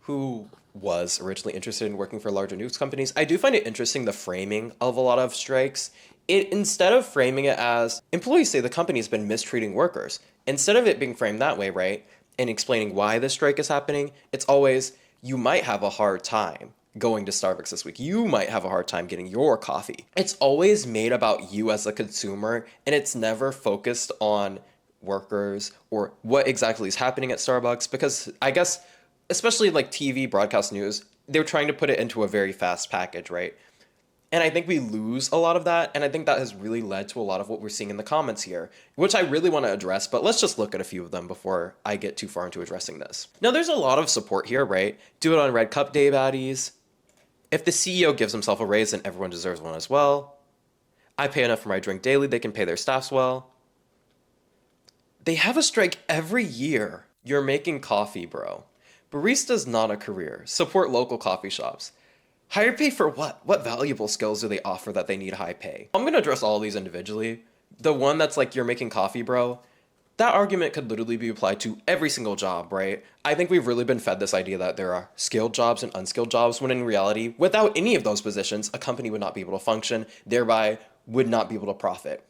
who was originally interested in working for larger news companies, I do find it interesting the framing of a lot of strikes. Instead of framing it as employees say the company has been mistreating workers, instead of it being framed that way, right, and explaining why the strike is happening, it's always, you might have a hard time going to Starbucks this week. You might have a hard time getting your coffee. It's always made about you as a consumer, and it's never focused on workers or what exactly is happening at Starbucks, because I guess, especially like TV, broadcast news, they're trying to put it into a very fast package, right? And I think we lose a lot of that, and I think that has really led to a lot of what we're seeing in the comments here, which I really want to address, but let's just look at a few of them before I get too far into addressing this. Now, there's a lot of support here, right? Do it on Red Cup Day, baddies. If the CEO gives himself a raise, then everyone deserves one as well. I pay enough for my drink daily, they can pay their staffs well. They have a strike every year. You're making coffee, bro. Barista's not a career. Support local coffee shops. Higher pay for what? What valuable skills do they offer that they need high pay? I'm going to address all of these individually. The one that's like, you're making coffee, bro, that argument could literally be applied to every single job, right? I think we've really been fed this idea that there are skilled jobs and unskilled jobs, when in reality, without any of those positions, a company would not be able to function, thereby would not be able to profit.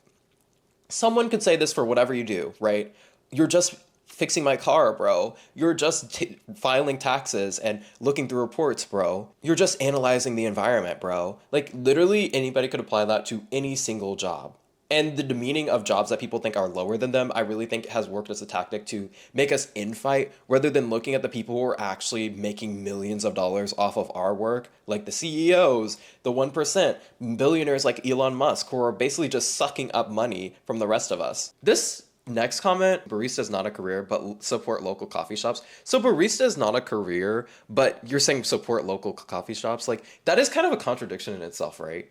Someone could say this for whatever you do, right? You're just fixing my car, bro. You're just filing taxes and looking through reports, bro. You're just analyzing the environment, bro. Like, literally anybody could apply that to any single job. And the demeaning of jobs that people think are lower than them, I really think has worked as a tactic to make us infight, rather than looking at the people who are actually making millions of dollars off of our work, like the CEOs, the 1%, billionaires like Elon Musk, who are basically just sucking up money from the rest of us. This next comment, barista is not a career, but support local coffee shops. So barista is not a career, but you're saying support local coffee shops? Like, that is kind of a contradiction in itself, right?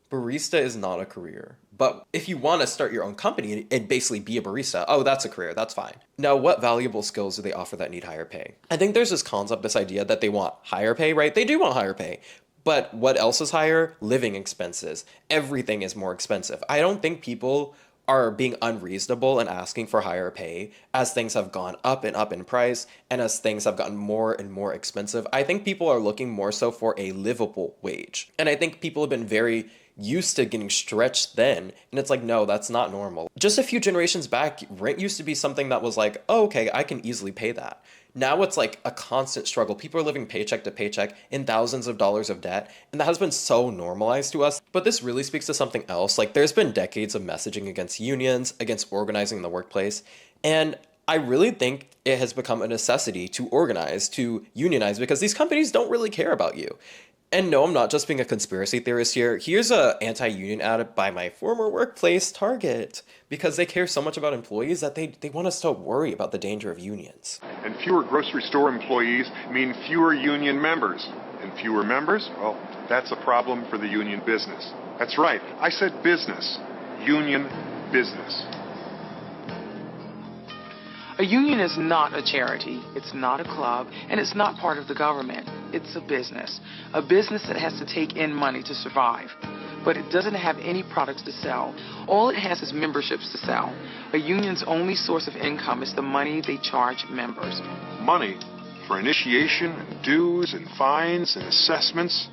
Barista is not a career. But if you want to start your own company and basically be a barista, oh, that's a career, that's fine. Now, what valuable skills do they offer that need higher pay? I think there's this concept, this idea that they want higher pay, right? They do want higher pay. But what else is higher? Living expenses. Everything is more expensive. I don't think people are being unreasonable and asking for higher pay as things have gone up in price and as things have gotten more and more expensive. I think people are looking more so for a livable wage. And I think people have been very used to getting stretched then, and it's like, no, that's not normal. Just a few generations back, rent used to be something that was like, oh, okay, I can easily pay that. Now it's like a constant struggle. People are living paycheck to paycheck in thousands of dollars of debt, and that has been so normalized to us. But this really speaks to something else. Like, there's been decades of messaging against unions, against organizing in the workplace, and I really think it has become a necessity to organize, to unionize, because these companies don't really care about you. And no, I'm not just being a conspiracy theorist here. Here's a anti-union ad by my former workplace, Target, because they care so much about employees that they want us to worry about the danger of unions. And fewer grocery store employees mean fewer union members. And fewer members, well, that's a problem for the union business. That's right, I said business. Union business. A union is not a charity, it's not a club, and it's not part of the government. It's a business that has to take in money to survive. But it doesn't have any products to sell. All it has is memberships to sell. A union's only source of income is the money they charge members. Money for initiation and dues and fines and assessments.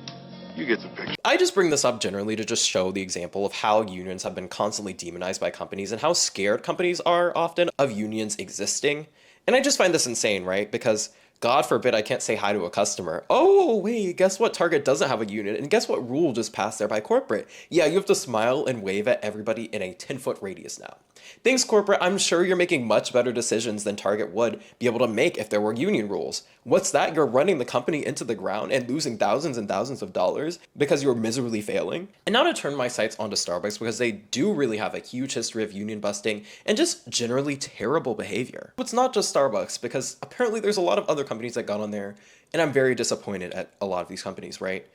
You get the picture. I just bring this up generally to just show the example of how unions have been constantly demonized by companies and how scared companies are often of unions existing. And I just find this insane, right? Because God forbid I can't say hi to a customer. Oh, wait, guess what? Target doesn't have a union. And guess what rule just passed there by corporate? Yeah, you have to smile and wave at everybody in a 10-foot radius now. Thanks, corporate. I'm sure you're making much better decisions than Target would be able to make if there were union rules. What's that? You're running the company into the ground and losing thousands and thousands of dollars because you're miserably failing? And now to turn my sights onto Starbucks, because they do really have a huge history of union busting and just generally terrible behavior. It's not just Starbucks, because apparently there's a lot of other companies that got on there, and I'm very disappointed at a lot of these companies, right?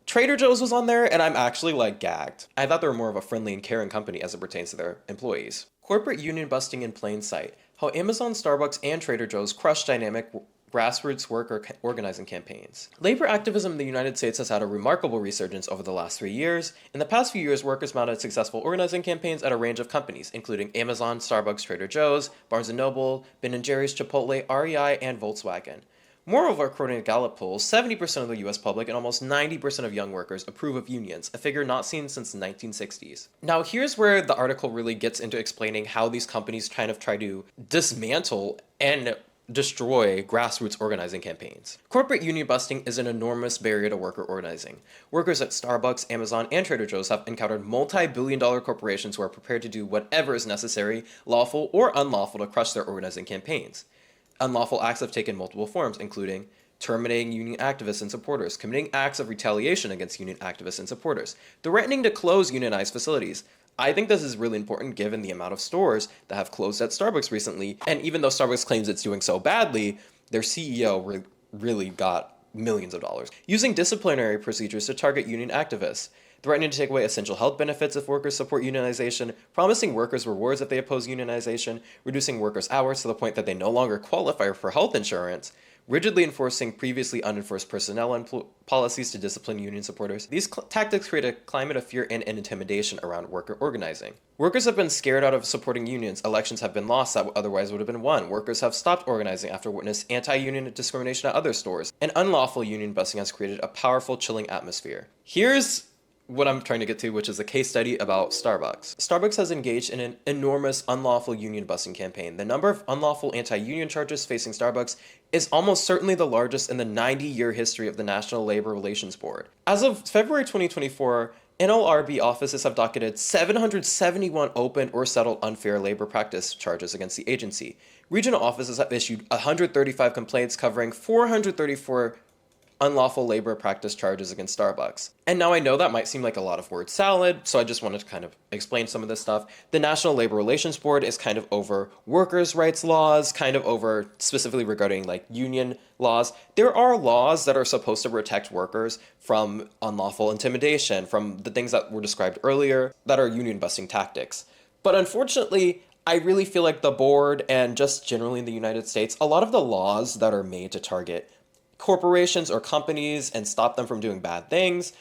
Trader Joe's was on there, and I'm actually like gagged. I thought they were more of a friendly and caring company as it pertains to their employees. Corporate union busting in plain sight. How Amazon, Starbucks, and Trader Joe's crushed dynamic grassroots worker organizing campaigns. Labor activism in the United States has had a remarkable resurgence over the last 3 years. In the past few years, workers mounted successful organizing campaigns at a range of companies, including Amazon, Starbucks, Trader Joe's, Barnes & Noble, Ben & Jerry's, Chipotle, REI, and Volkswagen. Moreover, according to Gallup polls, 70% of the US public and almost 90% of young workers approve of unions, a figure not seen since the 1960s. Now, here's where the article really gets into explaining how these companies kind of try to dismantle and destroy grassroots organizing campaigns. Corporate union busting is an enormous barrier to worker organizing. Workers at Starbucks, Amazon, and Trader Joe's have encountered multi-billion-dollar corporations who are prepared to do whatever is necessary, lawful or unlawful, to crush their organizing campaigns. Unlawful acts have taken multiple forms, including terminating union activists and supporters, committing acts of retaliation against union activists and supporters, threatening to close unionized facilities. I think this is really important given the amount of stores that have closed at Starbucks recently, and even though Starbucks claims it's doing so badly, their CEO really got millions of dollars. Using disciplinary procedures to target union activists, threatening to take away essential health benefits if workers support unionization, promising workers rewards if they oppose unionization, reducing workers' hours to the point that they no longer qualify for health insurance, rigidly enforcing previously unenforced personnel policies to discipline union supporters. These tactics create a climate of fear and intimidation around worker organizing. Workers have been scared out of supporting unions. Elections have been lost that otherwise would have been won. Workers have stopped organizing after witnessed anti-union discrimination at other stores. And unlawful union busting has created a powerful, chilling atmosphere. Here's what I'm trying to get to, which is a case study about Starbucks. Starbucks has engaged in an enormous unlawful union busting campaign. The number of unlawful anti-union charges facing Starbucks is almost certainly the largest in the 90-year history of the National Labor Relations Board. As of February 2024, NLRB offices have docketed 771 open or settled unfair labor practice charges against the agency. Regional offices have issued 135 complaints covering 434 unlawful labor practice charges against Starbucks. And now I know that might seem like a lot of word salad, so I just wanted to kind of explain some of this stuff. The National Labor Relations Board is kind of over workers' rights laws, kind of over specifically regarding like union laws. There are laws that are supposed to protect workers from unlawful intimidation, from the things that were described earlier that are union busting tactics. But unfortunately, I really feel like the board and just generally in the United States, a lot of the laws that are made to target corporations or companies and stop them from doing bad things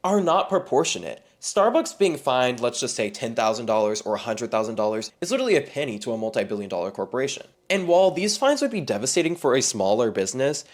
are not proportionate. Starbucks being fined, let's just say $10,000 or $100,000 is literally a penny to a multi-billion-dollar corporation. And while these fines would be devastating for a smaller business,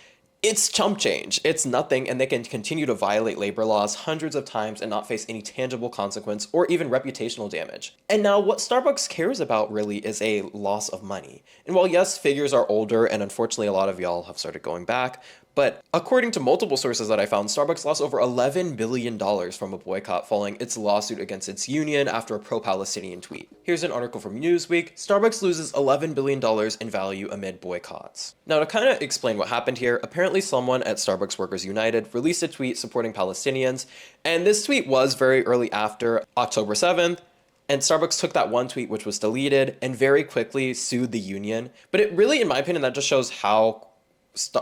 it's chump change. It's nothing, and they can continue to violate labor laws hundreds of times and not face any tangible consequence or even reputational damage. And now what Starbucks cares about really is a loss of money. And while yes, figures are older, and unfortunately a lot of y'all have started going back, but according to multiple sources that I found, Starbucks lost over $11 billion from a boycott following its lawsuit against its union after a pro-Palestinian tweet. Here's an article from Newsweek. Starbucks loses $11 billion in value amid boycotts. Now to kind of explain what happened here, apparently someone at Starbucks Workers United released a tweet supporting Palestinians, and this tweet was very early after October 7th, and Starbucks took that one tweet which was deleted and very quickly sued the union. But it really, in my opinion, that just shows how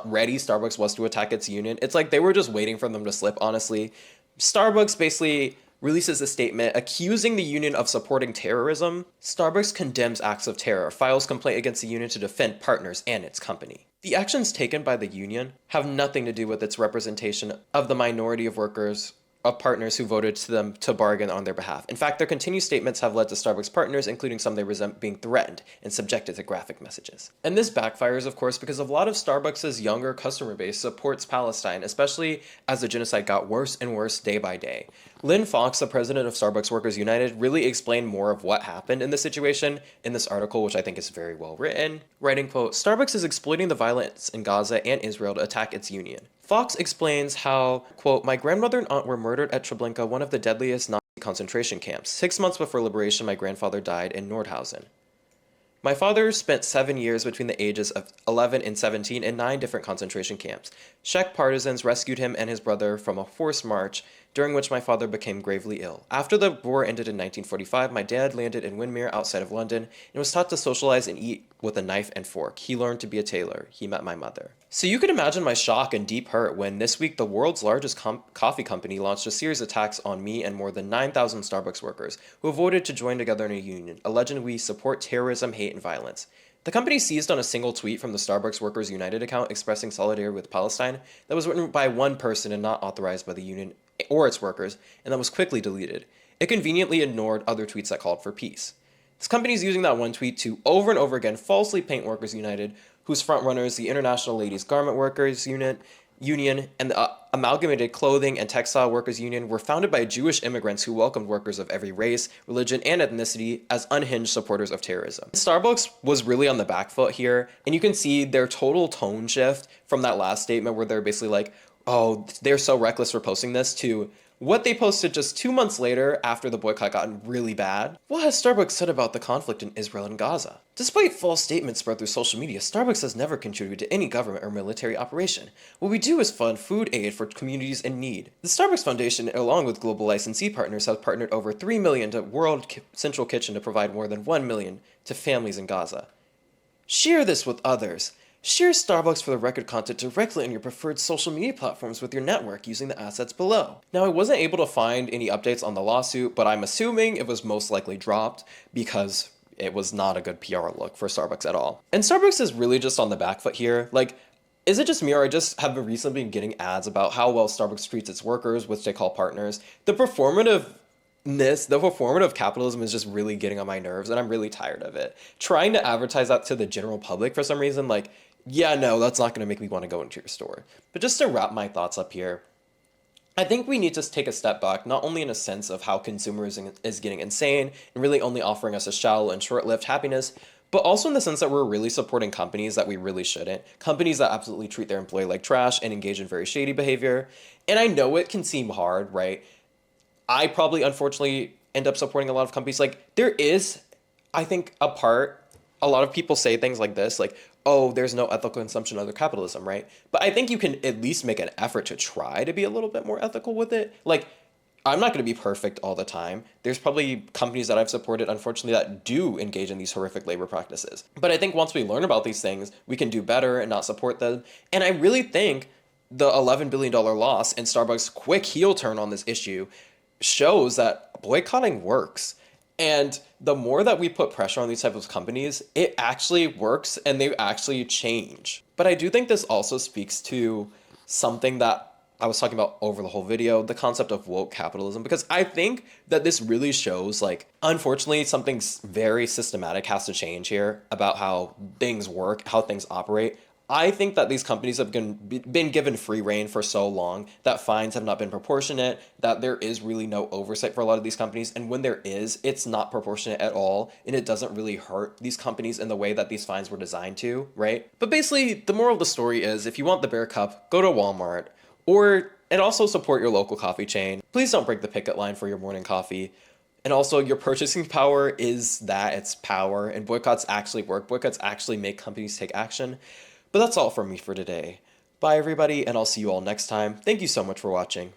ready Starbucks was to attack its union. It's like they were just waiting for them to slip, honestly. Starbucks basically releases a statement accusing the union of supporting terrorism. Starbucks condemns acts of terror, files complaint against the union to defend partners and its company. The actions taken by the union have nothing to do with its representation of the minority of workers, of partners who voted to them to bargain on their behalf. In fact, their continued statements have led to Starbucks partners, including some they resent, being threatened and subjected to graphic messages. And this backfires, of course, because a lot of Starbucks' younger customer base supports Palestine, especially as the genocide got worse and worse day by day. Lynn Fox, the president of Starbucks Workers United, really explained more of what happened in this situation in this article, which I think is very well written, writing, quote, "Starbucks is exploiting the violence in Gaza and Israel to attack its union." Fox explains how, quote, "My grandmother and aunt were murdered at Treblinka, one of the deadliest Nazi concentration camps. 6 months before liberation, my grandfather died in Nordhausen. My father spent 7 years between the ages of 11 and 17 in 9 different concentration camps. Czech partisans rescued him and his brother from a forced march, during which my father became gravely ill. After the war ended in 1945, my dad landed in Windermere outside of London and was taught to socialize and eat with a knife and fork. He learned to be a tailor. He met my mother." So you can imagine my shock and deep hurt when this week the world's largest coffee company launched a series of attacks on me and more than 9,000 Starbucks workers who voted to join together in a union, alleging we support terrorism, hate, and violence. The company seized on a single tweet from the Starbucks Workers United account expressing solidarity with Palestine that was written by one person and not authorized by the union or its workers, and that was quickly deleted. It conveniently ignored other tweets that called for peace. This company is using that one tweet to over and over again falsely paint Workers United, whose frontrunners, the International Ladies Garment Workers Union, and the Amalgamated Clothing and Textile Workers Union were founded by Jewish immigrants who welcomed workers of every race, religion, and ethnicity as unhinged supporters of terrorism. Starbucks was really on the back foot here, and you can see their total tone shift from that last statement where they're basically like, oh, they're so reckless for posting this, to what they posted just 2 months later after the boycott got really bad. What has Starbucks said about the conflict in Israel and Gaza? Despite false statements spread through social media, Starbucks has never contributed to any government or military operation. What we do is fund food aid for communities in need. The Starbucks Foundation, along with global licensee partners, have partnered over $3 million to World Central Kitchen to provide more than $1 million to families in Gaza. Share this with others. Share Starbucks for the Record content directly on your preferred social media platforms with your network using the assets below. Now, I wasn't able to find any updates on the lawsuit, but I'm assuming it was most likely dropped because it was not a good PR look for Starbucks at all. And Starbucks is really just on the back foot here. Like, is it just me, or I just have recently been getting ads about how well Starbucks treats its workers, which they call partners? The performative capitalism is just really getting on my nerves, and I'm really tired of it. Trying to advertise that to the general public for some reason, like, yeah, no, that's not going to make me want to go into your store. But just to wrap my thoughts up here, I think we need to take a step back, not only in a sense of how consumerism is getting insane and really only offering us a shallow and short-lived happiness, but also in the sense that we're really supporting companies that we really shouldn't. Companies that absolutely treat their employee like trash and engage in very shady behavior. And I know it can seem hard, right? I probably, unfortunately, end up supporting a lot of companies. Like, there is, I think, a lot of people say things like this, like, oh, there's no ethical consumption under capitalism, right? But I think you can at least make an effort to try to be a little bit more ethical with it. Like, I'm not going to be perfect all the time. There's probably companies that I've supported, unfortunately, that do engage in these horrific labor practices. But I think once we learn about these things, we can do better and not support them. And I really think the $11 billion loss and Starbucks' quick heel turn on this issue shows that boycotting works. And the more that we put pressure on these types of companies, it actually works and they actually change. But I do think this also speaks to something that I was talking about over the whole video, the concept of woke capitalism, because I think that this really shows, like, unfortunately, something very systematic has to change here about how things work, how things operate. I think that these companies have been given free rein for so long that fines have not been proportionate, that there is really no oversight for a lot of these companies. And when there is, it's not proportionate at all. And it doesn't really hurt these companies in the way that these fines were designed to, right? But basically, the moral of the story is, if you want the Bear Cup, go to Walmart, and also support your local coffee chain. Please don't break the picket line for your morning coffee. And also, your purchasing power is that, it's power. And boycotts actually work. Boycotts actually make companies take action. But that's all from me for today. Bye, everybody, and I'll see you all next time. Thank you so much for watching.